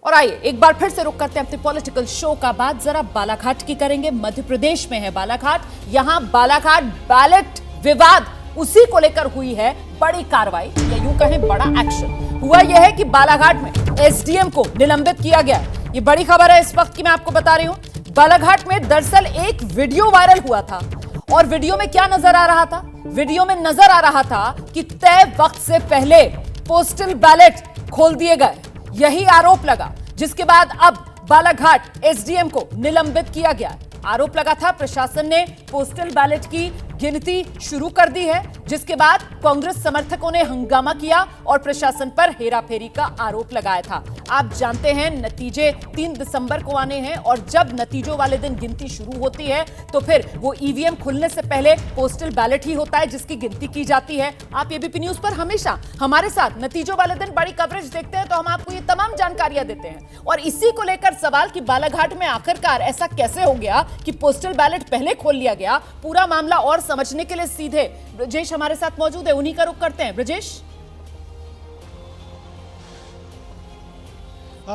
और आइए एक बार फिर से रुक करते हैं अपने पॉलिटिकल शो का। बात जरा बालाघाट की करेंगे। मध्य प्रदेश में है बालाघाट। यहां बालाघाट बैलेट विवाद, उसी को लेकर हुई है बड़ी कार्रवाई या यूं कहें बड़ा एक्शन। हुआ यह है कि बालाघाट में एसडीएम को निलंबित किया गया। ये बड़ी खबर है इस वक्त की, मैं आपको बता रही हूं। बालाघाट में दरअसल एक वीडियो वायरल हुआ था और वीडियो में क्या नजर आ रहा था? वीडियो में नजर आ रहा था कि तय वक्त से पहले पोस्टल बैलेट खोल दिए गए। यही आरोप लगा, जिसके बाद अब बालाघाट एसडीएम को निलंबित किया गया। आरोप लगा था प्रशासन ने पोस्टल बैलेट की गिनती शुरू कर दी है, जिसके बाद कांग्रेस समर्थकों ने हंगामा किया और प्रशासन पर हेराफेरी का आरोप लगाया था। आप जानते हैं नतीजे 3 दिसंबर को आने हैं और जब नतीजों वाले दिन गिनती शुरू होती है तो फिर वो ईवीएम खुलने से पहले पोस्टल बैलेट ही होता है जिसकी गिनती की जाती है। आप एबीपी न्यूज पर हमेशा हमारे साथ नतीजों वाले दिन बड़ी कवरेज देखते हैं, तो हम आपको ये तमाम जानकारियां देते हैं। और इसी को लेकर सवाल कि बालाघाट में आखिरकार ऐसा कैसे हो गया कि पोस्टल बैलेट पहले खोल लिया गया, पूरा मामला और समझने के लिए सीधे ब्रजेश हमारे साथ मौजूद है, उन्हीं का रुख करते हैं। ब्रजेश,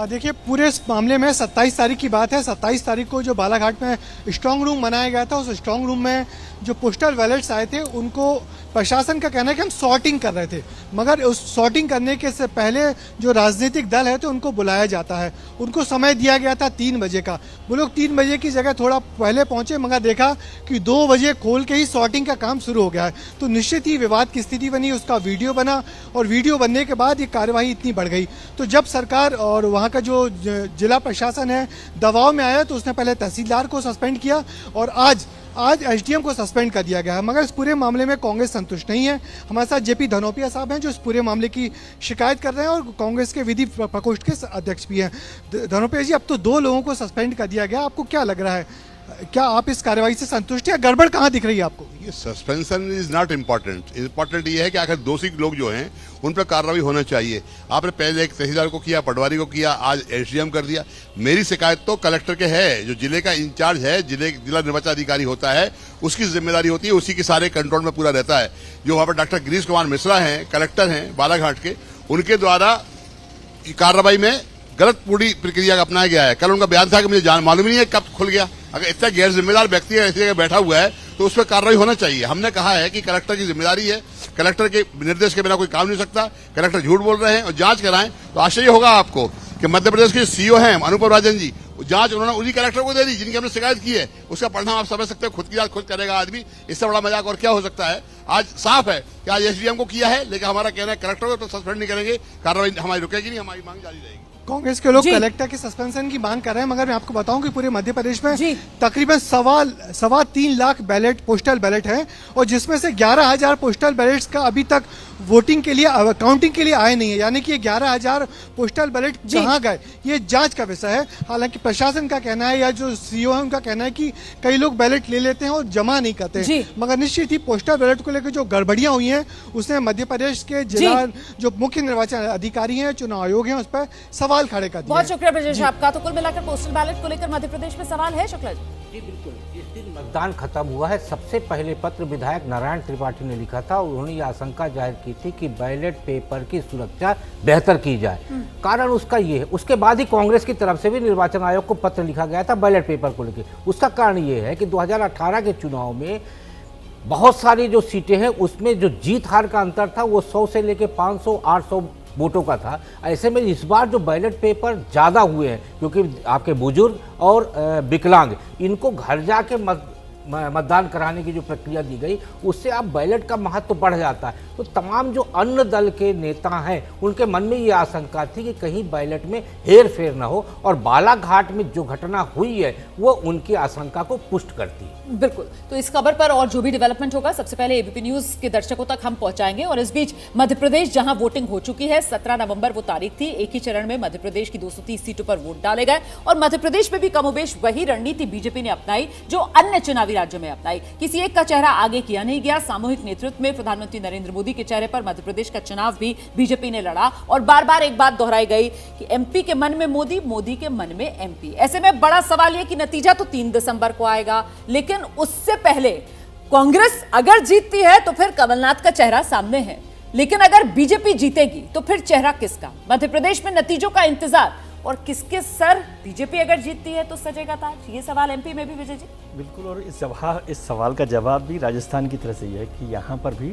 देखिए, पूरे इस मामले में 27 तारीख की बात है। 27 तारीख को जो बालाघाट में स्ट्रांग रूम बनाया गया था, उस स्ट्रांग रूम में जो पोस्टल बैलेट्स आए थे उनको प्रशासन का कहना है कि हम सॉर्टिंग कर रहे थे, मगर उस सॉर्टिंग करने के से पहले जो राजनीतिक दल है तो उनको बुलाया जाता है। उनको समय दिया गया था 3 बजे का। वो लोग 3 बजे की जगह थोड़ा पहले पहुंचे, मगर देखा कि 2 बजे खोल के ही सॉर्टिंग का काम शुरू हो गया है। तो निश्चित ही विवाद की स्थिति बनी, उसका वीडियो बना और वीडियो बनने के बाद ये कार्यवाही इतनी बढ़ गई। तो जब सरकार और वहाँ का जो जिला प्रशासन है दबाव में आया तो उसने पहले तहसीलदार को सस्पेंड किया और आज एसडीएम को सस्पेंड कर दिया गया है। मगर इस पूरे मामले में कांग्रेस संतुष्ट नहीं है। हमारे साथ जेपी धनोपिया साहब हैं जो इस पूरे मामले की शिकायत कर रहे हैं और कांग्रेस के विधि प्रकोष्ठ के अध्यक्ष भी हैं। धनोपिया जी, अब तो 2 लोगों को सस्पेंड कर दिया गया, आपको क्या लग रहा है? क्या आप इस कार्रवाई से संतुष्ट हैं? गड़बड़ कहाँ दिख रही है आपको? ये suspension is not important. Important ये है कि आखिर दोषी लोग जो हैं उन पर कार्रवाई होना चाहिए। आपने पहले एक तहसीलदार को किया, पटवारी को किया, आज एसडीएम कर दिया। मेरी शिकायत तो कलेक्टर के है, जो जिले का इंचार्ज है, जिला निर्वाचन अधिकारी होता है, उसकी जिम्मेदारी होती है, उसी के सारे कंट्रोल में पूरा रहता है। जो वहाँ पर डॉक्टर गिरीश कुमार मिश्रा हैं, कलेक्टर हैं बालाघाट के, उनके द्वारा कार्रवाई में गलत पूरी प्रक्रिया अपनाया गया है। कल उनका बयान था कि मुझे मालूम ही नहीं है कब खुल गया। अगर इतना गैर जिम्मेदार व्यक्ति ऐसी जगह बैठा हुआ है तो उस पर कार्रवाई होना चाहिए। हमने कहा है कि कलेक्टर की जिम्मेदारी है, कलेक्टर के निर्देश के बिना कोई काम नहीं सकता। कलेक्टर झूठ बोल रहे हैं और जांच कराएं तो आश्चर्य होगा आपको कि मध्य प्रदेश के सीईओ हैं अनुपम राजन जी, जांच उन्होंने उन्हीं कलेक्टर को दे दी जिनकी हमने शिकायत की है। उसका परिणाम आप समझ सकते हैं, खुद की जांच खुद करेगा आदमी। इससे बड़ा मजाक और क्या हो सकता है? आज साफ है कि आज एसडीएम को किया है, लेकिन हमारा कहना है कलेक्टर को तो सस्पेंड नहीं करेंगे, कार्रवाई हमारी रुकेगी नहीं, हमारी मांग जारी रहेगी। कांग्रेस के लोग कलेक्टर के सस्पेंशन की मांग कर रहे हैं, मगर मैं आपको बताऊं कि पूरे मध्य प्रदेश में तकरीबन 3.25 लाख बैलेट पोस्टल बैलेट हैं और जिसमें से 11,000 पोस्टल बैलेट्स का अभी तक वोटिंग के लिए काउंटिंग के लिए आए नहीं है। यानी कि ये 11,000 पोस्टल बैलेट कहाँ गए, ये जांच का विषय है। हालांकि प्रशासन का कहना है या जो सीईओ है उनका कहना है कि कई लोग बैलेट ले लेते हैं और जमा नहीं करते। मगर निश्चित ही पोस्टल बैलेट को लेकर जो गड़बड़ियां हुई हैं उसने मध्य प्रदेश के जिला जो मुख्य निर्वाचन अधिकारी हैं, चुनाव आयोग है, उस पर सवाल खड़े कर दिए। बहुत शुक्रिया ब्रजेश आपका। तो कुल मिलाकर पोस्टल बैलेट को लेकर मध्य प्रदेश में सवाल है। शुक्ला जी, बिल्कुल। जिस दिन मतदान खत्म हुआ है, सबसे पहले पत्र विधायक नारायण त्रिपाठी ने लिखा था। उन्होंने ये आशंका जाहिर की थी कि बैलेट पेपर की सुरक्षा बेहतर की जाए। कारण उसका ये है, उसके बाद ही कांग्रेस की तरफ से भी निर्वाचन आयोग को पत्र लिखा गया था बैलेट पेपर को लेकर। उसका कारण ये है कि 2018 के चुनाव में बहुत सारी जो सीटें हैं उसमें जो जीत हार का अंतर था वो 100 से लेकर 500 800 वोटों का था। ऐसे में इस बार जो बैलेट पेपर ज़्यादा हुए हैं क्योंकि आपके बुजुर्ग और विकलांग इनको घर जाके मतदान कराने की जो प्रक्रिया दी गई उससे अब बैलेट का महत्व तो बढ़ जाता है। तो तमाम जो अन्य दल के नेता हैं उनके मन में ये आशंका थी कि कहीं बैलेट में हेर फेर ना हो और बालाघाट में जो घटना हुई है वो उनकी आशंका को पुष्ट करती है। बिल्कुल। तो इस खबर पर और जो भी डेवलपमेंट होगा सबसे पहले एबीपी न्यूज के दर्शकों तक हम पहुंचाएंगे। और इस बीच मध्य प्रदेश जहां वोटिंग हो चुकी है, 17 नवंबर वो तारीख थी, एक ही चरण में मध्य प्रदेश की 230 सीटों पर वोट डाले गए और मध्य प्रदेश में भी कमोबेश वही रणनीति बीजेपी ने अपनाई जो अन्य चुनावी राज्यों में अपनाई। किसी एक का चेहरा आगे किया नहीं गया। सामूहिक नेतृत्व में प्रधानमंत्री नरेंद्र मोदी के चेहरे पर मध्य प्रदेश का चुनाव भी बीजेपी ने लड़ा और बार बार एक बात दोहराई गई कि एमपी के मन में मोदी, मोदी के मन में एमपी। ऐसे में बड़ा सवाल यह कि नतीजा तो 3 दिसंबर को आएगा, लेकिन उससे पहले कांग्रेस अगर जीतती है तो फिर कमलनाथ का चेहरा सामने है, लेकिन अगर बीजेपी जीतेगी तो फिर चेहरा किसका? मध्य प्रदेश में नतीजों का इंतजार और किसके सर बीजेपी अगर जीतती है तो सजेगा ताज? ये सवाल एमपी में भी विजय जी। बिल्कुल, और इस सवाल का जवाब भी राजस्थान की तरफ से ये है कि यहाँ पर भी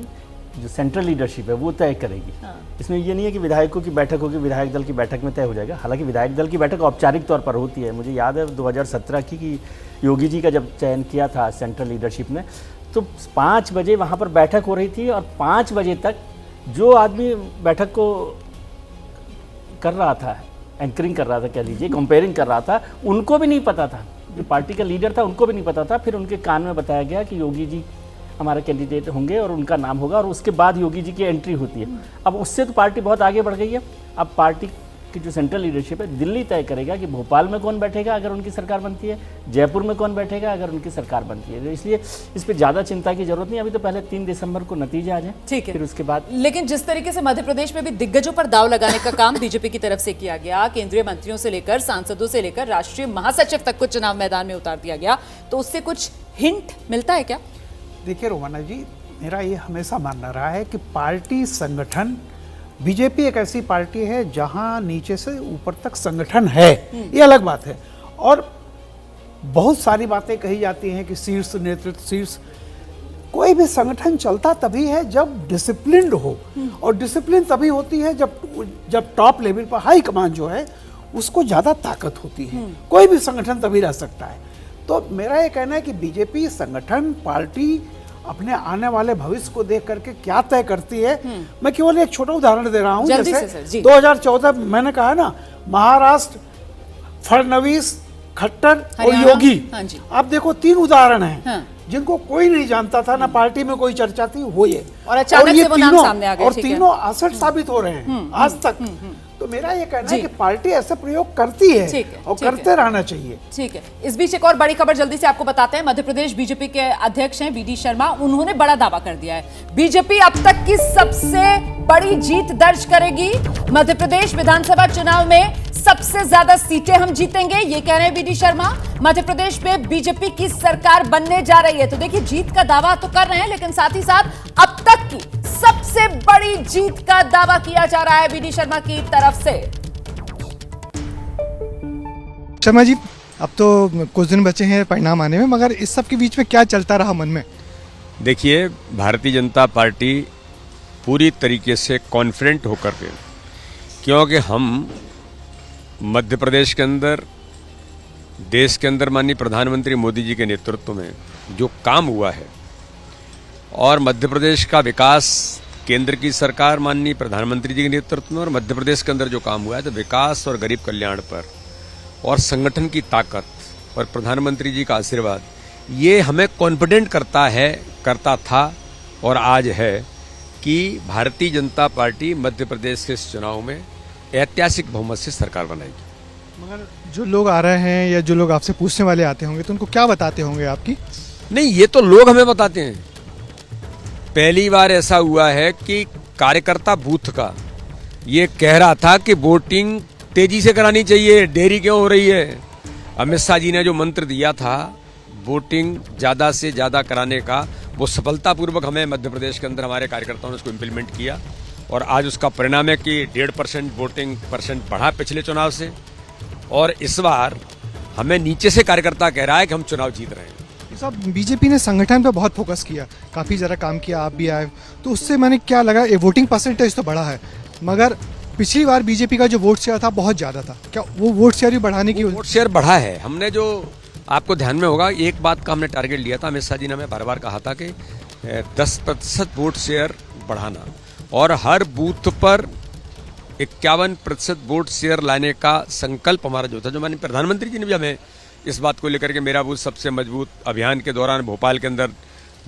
जो सेंट्रल लीडरशिप है वो तय करेगी। इसमें ये नहीं है कि विधायकों की बैठक होगी, विधायक दल की बैठक में तय हो जाएगा। हालांकि विधायक दल की बैठक औपचारिक तौर पर होती है। मुझे याद है 2017 की कि योगी जी का जब चयन किया था सेंट्रल लीडरशिप ने, तो 5 बजे वहाँ पर बैठक हो रही थी और 5 बजे तक जो आदमी बैठक को कर रहा था, एंकरिंग कर रहा था, कह लीजिए कंपेयरिंग कर रहा था, उनको भी नहीं पता था। जो पार्टी का लीडर था उनको भी नहीं पता था। फिर उनके कान में बताया गया कि योगी जी हमारे कैंडिडेट होंगे और उनका नाम होगा, और उसके बाद योगी जी की एंट्री होती है। अब उससे तो पार्टी बहुत आगे बढ़ गई है। अब पार्टी की जो सेंट्रल लीडरशिप है दिल्ली तय करेगा कि भोपाल में कौन बैठेगा अगर उनकी सरकार बनती है, जयपुर में कौन बैठेगा अगर उनकी सरकार बनती है। इसलिए इस पर ज़्यादा चिंता की जरूरत नहीं। अभी तो पहले 3 दिसंबर को नतीजे आ जाए, ठीक है, फिर उसके बाद। लेकिन जिस तरीके से मध्य प्रदेश में भी दिग्गजों पर दाव लगाने का काम बीजेपी की तरफ से किया गया, केंद्रीय मंत्रियों से लेकर सांसदों से लेकर राष्ट्रीय महासचिव तक को चुनाव मैदान में उतार दिया गया, तो उससे कुछ हिंट मिलता है क्या? देखिए रोमाना जी, मेरा ये हमेशा मानना रहा है कि पार्टी संगठन, बीजेपी एक ऐसी पार्टी है जहां नीचे से ऊपर तक संगठन है, ये अलग बात है। और बहुत सारी बातें कही जाती हैं कि शीर्ष नेतृत्व, शीर्ष, कोई भी संगठन चलता तभी है जब डिसिप्लिन्ड हो, और डिसिप्लिन तभी होती है जब टॉप लेवल पर हाई कमांड जो है उसको ज़्यादा ताकत होती है। कोई भी संगठन तभी रह सकता है। तो मेरा ये कहना है कि बीजेपी संगठन, पार्टी अपने आने वाले भविष्य को देख करके क्या तय करती है। मैं केवल एक छोटा उदाहरण दे रहा हूं, जैसे 2014 मैंने कहा ना, महाराष्ट्र फडणवीस, खट्टर और योगी। हाँ जी। आप देखो 3 उदाहरण हैं। हाँ। जिनको कोई नहीं जानता था, ना पार्टी में कोई चर्चा थी, वो ये, और अचानक से वो नाम सामने आ गए, और ठीक है। तीनों असर साबित हो रहे हैं आज तक। तो मेरा ये कहना है कि पार्टी ऐसे प्रयोग करती है, और करते रहना चाहिए। ठीक है। इस बीच एक और बड़ी खबर जल्दी से आपको बताते हैं। मध्य प्रदेश बीजेपी के अध्यक्ष हैं बीडी शर्मा, उन्होंने बड़ा दावा कर दिया है, बीजेपी अब तक की सबसे बड़ी जीत दर्ज करेगी। मध्य प्रदेश विधानसभा चुनाव में सबसे ज्यादा सीटें हम जीतेंगे, ये कह रहे हैं बीडी शर्मा। मध्य प्रदेश में बीजेपी की सरकार बनने जा रही है। तो देखिए, जीत का दावा तो कर रहे हैं, लेकिन साथ ही साथ अब तक की सबसे बड़ी जीत का दावा किया जा रहा है बीडी शर्मा की तरफ से। शर्मा जी, अब तो कुछ दिन बचे हैं परिणाम आने में, मगर इस सब के बीच में क्या चलता रहा मन में? देखिए, भारतीय जनता पार्टी पूरी तरीके से कॉन्फिडेंट होकर के, क्योंकि हम मध्य प्रदेश के अंदर, देश के अंदर माननीय प्रधानमंत्री मोदी जी के नेतृत्व में जो काम हुआ है, और मध्य प्रदेश का विकास केंद्र की सरकार माननीय प्रधानमंत्री जी के नेतृत्व में, और मध्य प्रदेश के अंदर जो काम हुआ है, तो विकास और गरीब कल्याण पर, और संगठन की ताकत और प्रधानमंत्री जी का आशीर्वाद, ये हमें कॉन्फिडेंट करता था और आज है कि भारतीय जनता पार्टी मध्य प्रदेश के इस चुनाव में ऐतिहासिक बहुमत से सरकार बनाएगी। मगर जो लोग आ रहे हैं या जो लोग आपसे पूछने वाले आते होंगे, तो उनको क्या बताते होंगे आपकी? नहीं, ये तो लोग हमें बताते हैं। पहली बार ऐसा हुआ है कि कार्यकर्ता बूथ का ये कह रहा था कि वोटिंग तेजी से करानी चाहिए, देरी क्यों हो रही है। अमित शाह जी ने जो मंत्र दिया था वोटिंग ज़्यादा से ज़्यादा कराने का, वो सफलतापूर्वक हमें मध्य प्रदेश के अंदर हमारे कार्यकर्ताओं ने उसको इम्प्लीमेंट किया, और आज उसका परिणाम है कि 1.5% वोटिंग परसेंट बढ़ा पिछले चुनाव से, और इस बार हमें नीचे से कार्यकर्ता कह रहा है कि हम चुनाव जीत रहे हैं। सब बीजेपी ने संगठन पे बहुत फोकस किया, काफ़ी ज़रा काम किया, आप भी आए, तो उससे मैंने क्या लगा, ये वोटिंग परसेंटेज तो बढ़ा है, मगर पिछली बार बीजेपी का जो वोट शेयर था बहुत ज़्यादा था। क्या वो वोट शेयर भी बढ़ाने की? वोट शेयर बढ़ा है। हमने जो, आपको ध्यान में होगा, एक बात का हमने टारगेट लिया था, अमित शाह जी ने हमें बार बार कहा था कि 10% वोट शेयर बढ़ाना, और हर बूथ पर 51% वोट शेयर लाने का संकल्प हमारा जो था, जो माननीय प्रधानमंत्री जी ने भी हमें इस बात को लेकर के, मेरा बूथ सबसे मजबूत अभियान के दौरान भोपाल के अंदर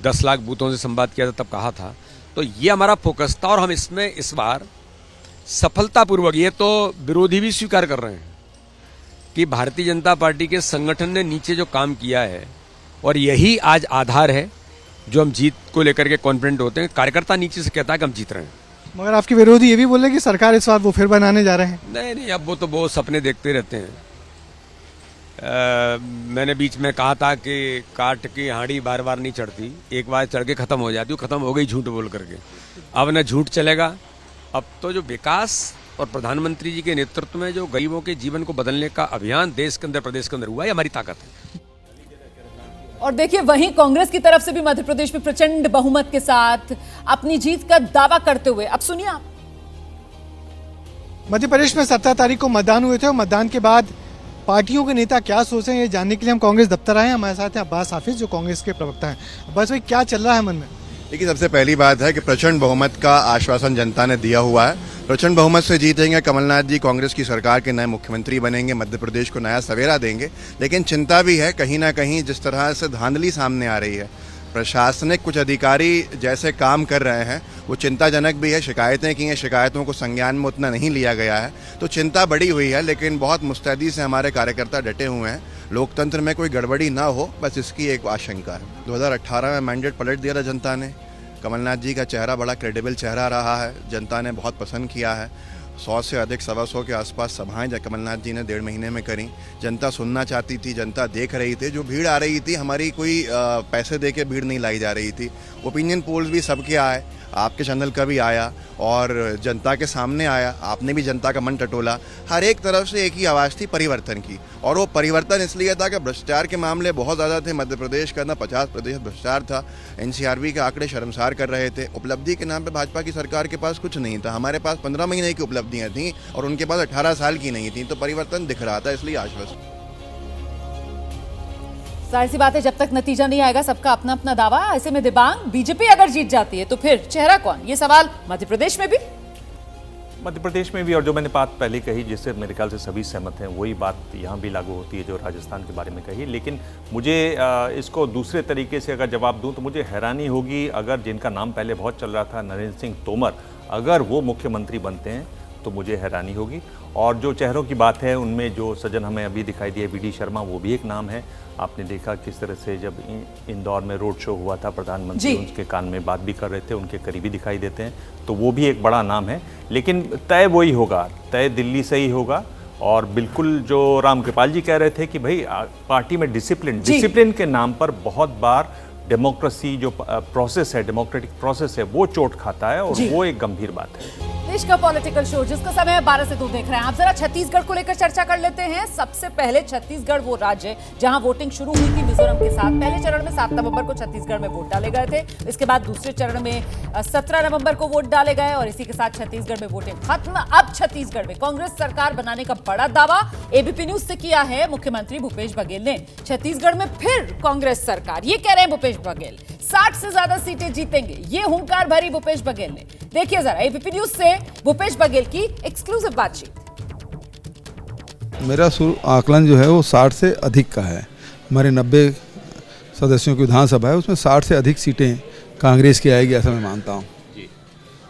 10 लाख बूथों से संवाद किया था, तब कहा था। तो ये हमारा फोकस था, और हम इसमें इस बार सफलतापूर्वक, ये तो विरोधी भी स्वीकार कर रहे हैं कि भारतीय जनता पार्टी के संगठन ने नीचे जो काम किया है, और यही आज आधार है जो हम जीत को लेकर के कॉन्फिडेंट होते हैं। कार्यकर्ता नीचे से कहता है कि हम जीत रहे हैं। मगर आपके विरोधी ये भी बोले कि सरकार इस बार वो फिर बनाने जा रहे हैं। नहीं, अब वो तो बहुत सपने देखते रहते हैं। मैंने बीच में कहा था कि काट की हांडी बार बार नहीं चढ़ती, एक बार चढ़ के खत्म हो जाती, वो खत्म हो गई झूठ बोल करके। अब न झूठ चलेगा, अब तो जो विकास और प्रधानमंत्री जी के नेतृत्व में जो गरीबों के जीवन को बदलने का अभियान देश के अंदर, प्रदेश के अंदर हुआ है, हमारी ताकत है। और देखिए वहीं कांग्रेस की तरफ से भी मध्य प्रदेश में प्रचंड बहुमत के साथ अपनी जीत का दावा करते हुए, अब सुनिए आप। मध्य प्रदेश में 17 तारीख को मतदान हुए थे और मतदान के बाद पार्टियों के नेता क्या सोचे हैं ये जानने के लिए हम कांग्रेस दफ्तर आए हैं। हमारे साथ हैं अब्बास हाफिज जो कांग्रेस के प्रवक्ता हैं। अब्बास भाई, क्या चल रहा है मन में? देखिए, सबसे पहली बात है कि प्रचंड बहुमत का आश्वासन जनता ने दिया हुआ है। प्रचंड बहुमत से जीतेंगे, कमलनाथ जी कांग्रेस की सरकार के नए मुख्यमंत्री बनेंगे, मध्य प्रदेश को नया सवेरा देंगे। लेकिन चिंता भी है कहीं ना कहीं, जिस तरह से धांधली सामने आ रही है, प्रशासनिक कुछ अधिकारी जैसे काम कर रहे हैं वो चिंताजनक भी है। शिकायतें की हैं, शिकायतों को संज्ञान में उतना नहीं लिया गया है, तो चिंता बढ़ी हुई है। लेकिन बहुत मुस्तैदी से हमारे कार्यकर्ता डटे हुए हैं, लोकतंत्र में कोई गड़बड़ी ना हो, बस इसकी एक आशंका है। 2018 में मैंडेट पलट दिया था जनता ने। कमलनाथ जी का चेहरा बड़ा क्रेडिबल चेहरा रहा है, जनता ने बहुत पसंद किया है। 100 से अधिक, 125 के आसपास सभाएं कमलनाथ जी ने 1.5 महीने में करी। जनता सुनना चाहती थी, जनता देख रही थी। जो भीड़ आ रही थी, हमारी कोई पैसे दे के भीड़ नहीं लाई जा रही थी। ओपिनियन पोल्स भी सबके आए, आपके चैनल का भी आया और जनता के सामने आया। आपने भी जनता का मन टटोला। हर एक तरफ से एक ही आवाज़ थी परिवर्तन की, और वो परिवर्तन इसलिए था कि भ्रष्टाचार के मामले बहुत ज़्यादा थे। मध्य प्रदेश का ना 50% भ्रष्टाचार था। एनसीआरबी के आंकड़े शर्मसार कर रहे थे। उपलब्धि के नाम पे भाजपा की सरकार के पास कुछ नहीं था। हमारे पास 15 महीने की उपलब्धियां थीं और उनके पास 18 साल की नहीं थी। तो परिवर्तन दिख रहा था, इसलिए आश्वस्त। जाहिर सी बात है, जब तक नतीजा नहीं आएगा सबका अपना अपना दावा। ऐसे में दिबांग, बीजेपी अगर जीत जाती है तो फिर चेहरा कौन, ये सवाल मध्य प्रदेश में भी और जो मैंने बात पहले कही, जिससे मेरे ख्याल से सभी सहमत हैं, वही बात यहाँ भी लागू होती है जो राजस्थान के बारे में कही। लेकिन मुझे इसको दूसरे तरीके से अगर जवाब दूं तो मुझे हैरानी होगी अगर जिनका नाम पहले बहुत चल रहा था, नरेंद्र सिंह तोमर, अगर वो मुख्यमंत्री बनते हैं तो मुझे हैरानी होगी। और जो चेहरों की बात है उनमें जो सज्जन हमें अभी दिखाई दिए, वी डी शर्मा, वो भी एक नाम है। आपने देखा किस तरह से जब इंदौर में रोड शो हुआ था, प्रधानमंत्री उनके कान में बात भी कर रहे थे, उनके करीबी दिखाई देते हैं, तो वो भी एक बड़ा नाम है। लेकिन तय वही होगा, तय दिल्ली से ही होगा। और बिल्कुल जो राम कृपाल जी कह रहे थे कि भाई पार्टी में डिसिप्लिन के नाम पर बहुत बार डेमोक्रेसी जो प्रोसेस है, डेमोक्रेटिक प्रोसेस है, वो चोट खाता है और वो एक गंभीर बात है। देश का पॉलिटिकल शो जिसका समय है 12 से 2 देख रहे हैं आप। जरा छत्तीसगढ़ को लेकर चर्चा कर लेते हैं। सबसे पहले छत्तीसगढ़ वो राज्य है जहां वोटिंग शुरू हुई थी मिजोरम के साथ। पहले चरण में 7 नवंबर को छत्तीसगढ़ में वोट डाले गए थे। इसके बाद दूसरे चरण में 17 नवंबर को वोट डाले गए और इसी के साथ छत्तीसगढ़ में वोटिंग खत्म। अब छत्तीसगढ़ में कांग्रेस सरकार बनाने का बड़ा दावा एबीपी न्यूज से किया है मुख्यमंत्री भूपेश बघेल ने। छत्तीसगढ़ में फिर कांग्रेस सरकार, ये कह रहे हैं भूपेश बघेल। 60 से ज्यादा सीटें जीतेंगे, ये हुंकार भरी भूपेश बघेल ने। देखिए जरा एबीपी न्यूज से भूपेश बघेल की एक्सक्लूसिव बातचीत। मेरा आकलन जो है वो 60 से अधिक का है। हमारे 90 सदस्यों की विधानसभा है, उसमें 60 से अधिक सीटें कांग्रेस की आएगी, ऐसा मैं मानता हूँ।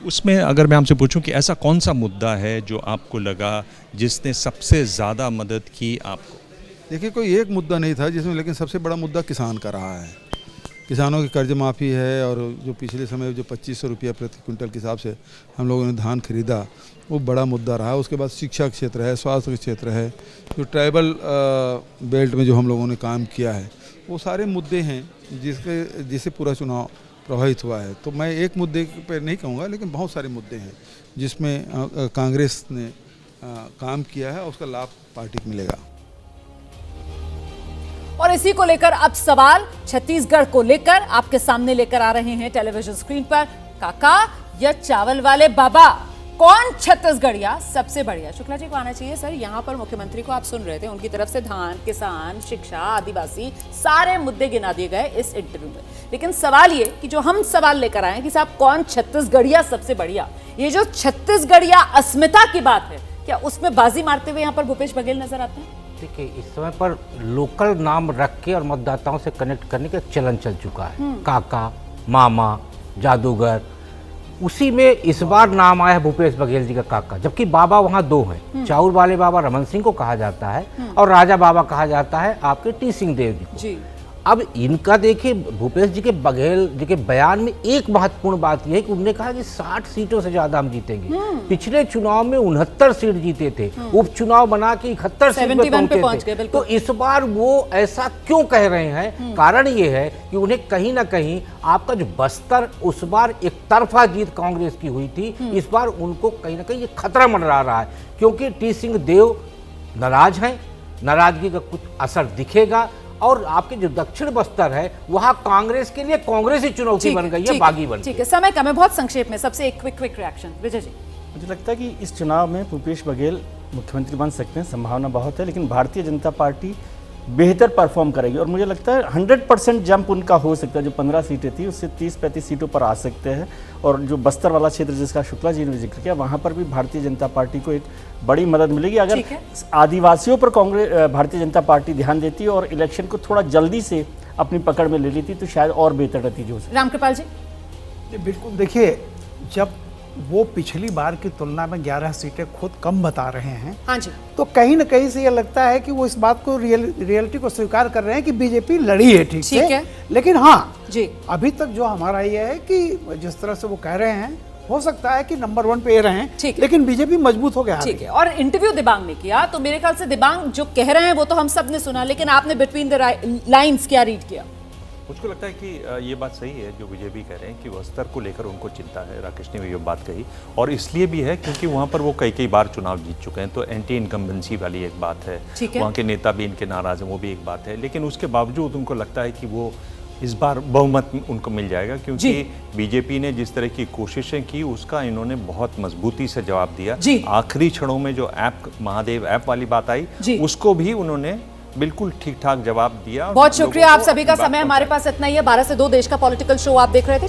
उसमें अगर मैं आपसे पूछूं कि ऐसा कौन सा मुद्दा है जो आपको लगा जिसने सबसे ज़्यादा मदद की आपको? देखिए, कोई एक मुद्दा नहीं था जिसमें, लेकिन सबसे बड़ा मुद्दा किसान का रहा है। किसानों की कर्ज माफ़ी है और जो पिछले समय जो 2500 रुपया प्रति क्विंटल के हिसाब से हम लोगों ने धान खरीदा, वो बड़ा मुद्दा रहा। उसके बाद शिक्षा क्षेत्र है, स्वास्थ्य के क्षेत्र है, जो ट्राइबल बेल्ट में जो हम लोगों ने काम किया है, वो सारे मुद्दे हैं जिससे पूरा चुनाव प्रभावित हुआ है। तो मैं एक मुद्दे पर नहीं कहूँगा, लेकिन बहुत सारे मुद्दे हैं जिसमें कांग्रेस ने काम किया है और उसका लाभ पार्टी को मिलेगा। और इसी को लेकर अब सवाल छत्तीसगढ़ को लेकर आपके सामने लेकर आ रहे हैं टेलीविजन स्क्रीन पर। काका या चावल वाले बाबा, कौन छत्तीसगढ़िया सबसे बढ़िया? शुक्ला जी को आना चाहिए सर। यहाँ पर मुख्यमंत्री को आप सुन रहे थे, उनकी तरफ से धान, किसान, शिक्षा, आदिवासी सारे मुद्दे गिना दिए गए इस इंटरव्यू में। लेकिन सवाल ये कि जो हम सवाल लेकर आए कि साहब कौन छत्तीसगढ़िया सबसे बढ़िया, ये जो छत्तीसगढ़िया अस्मिता की बात है, क्या उसमें बाजी मारते हुए यहाँ पर भूपेश बघेल नजर आते हैं? देखिए, इस समय पर लोकल नाम रख के और मतदाताओं से कनेक्ट करने का चलन चल चुका है। काका, मामा, जादूगर, उसी में इस बार नाम आया है भूपेश बघेल जी का काका। जबकि बाबा वहाँ 2 हैं। चाउर वाले बाबा रमन सिंह को कहा जाता है और राजा बाबा कहा जाता है आपके टी सिंह देव जी। अब इनका देखिए भूपेश जी के बघेल जी के बयान में एक महत्वपूर्ण बात यह है कि उन्होंने कहा कि 60 सीटों से ज्यादा हम जीतेंगे। पिछले चुनाव में 69 सीट जीते थे, उपचुनाव बना के 71 सीट पे पहुंचे थे। तो इस बार वो ऐसा क्यों कह रहे हैं? कारण ये है कि उन्हें कहीं ना कहीं आपका जो बस्तर उस बार एक तरफा जीत कांग्रेस की हुई थी, इस बार उनको कहीं ना कहीं ये खतरा मंडरा रहा है, क्योंकि टी सिंह देव नाराज हैं, नाराजगी का कुछ असर दिखेगा। और आपके जो दक्षिण बस्तर है वहां कांग्रेस के लिए कांग्रेस ही चुनौती बन गई है, बागी बन गई। ठीक है, समय कम है, बहुत संक्षेप में सबसे एक क्विक रिएक्शन विजय जी। मुझे लगता है कि इस चुनाव में भूपेश बघेल मुख्यमंत्री बन सकते हैं, संभावना बहुत है, लेकिन भारतीय जनता पार्टी बेहतर परफॉर्म करेगी और मुझे लगता है 100% जंप उनका हो सकता है। जो 15 सीटें थी उससे 30-35 सीटों पर आ सकते हैं। और जो बस्तर वाला क्षेत्र जिसका शुक्ला जी ने जिक्र किया, वहाँ पर भी भारतीय जनता पार्टी को एक बड़ी मदद मिलेगी अगर आदिवासियों पर कांग्रेस भारतीय जनता पार्टी ध्यान देती और इलेक्शन को थोड़ा जल्दी से अपनी पकड़ में ले लेती तो शायद और बेहतर नतीजे हो सकते। रामकृपाल जी। बिल्कुल, देखिए जब वो पिछली बार की तुलना में 11 सीटें खुद कम बता रहे हैं, हाँ जी, तो कहीं न कहीं से ये लगता है कि वो इस बात को रियलिटी को स्वीकार कर रहे हैं कि बीजेपी लड़ी है, ठीक है। लेकिन हाँ जी, अभी तक जो हमारा ये है कि जिस तरह से वो कह रहे हैं हो सकता है कि नंबर 1 पे रहें, लेकिन बीजेपी मजबूत हो गया। ठीक है, और इंटरव्यू दिबांग ने किया तो मेरे ख्याल से दिबांग जो कह रहे हैं वो तो हम सब ने सुना, लेकिन आपने बिटवीन द लाइंस क्या रीड किया? मुझको लगता है कि ये बात सही है जो विजय भी कह रहे हैं कि बस्तर को लेकर उनको चिंता है। राकेश ने भी ये बात कही और इसलिए भी है क्योंकि वहाँ पर वो कई बार चुनाव जीत चुके हैं, तो एंटी इनकम्बेंसी वाली एक बात है। वहाँ के नेता भी इनके नाराज हैं, वो भी एक बात है। लेकिन उसके बावजूद उनको लगता है कि वो इस बार बहुमत उनको मिल जाएगा, क्योंकि बीजेपी ने जिस तरह की कोशिशें की उसका इन्होंने बहुत मजबूती से जवाब दिया। आखिरी क्षणों में जो ऐप महादेव ऐप वाली बात आई उसको भी उन्होंने बिल्कुल ठीक ठाक जवाब दिया। बहुत शुक्रिया आप सभी का। समय हमारे पास इतना ही है। 12 से 2 देश का पॉलिटिकल शो आप देख रहे थे।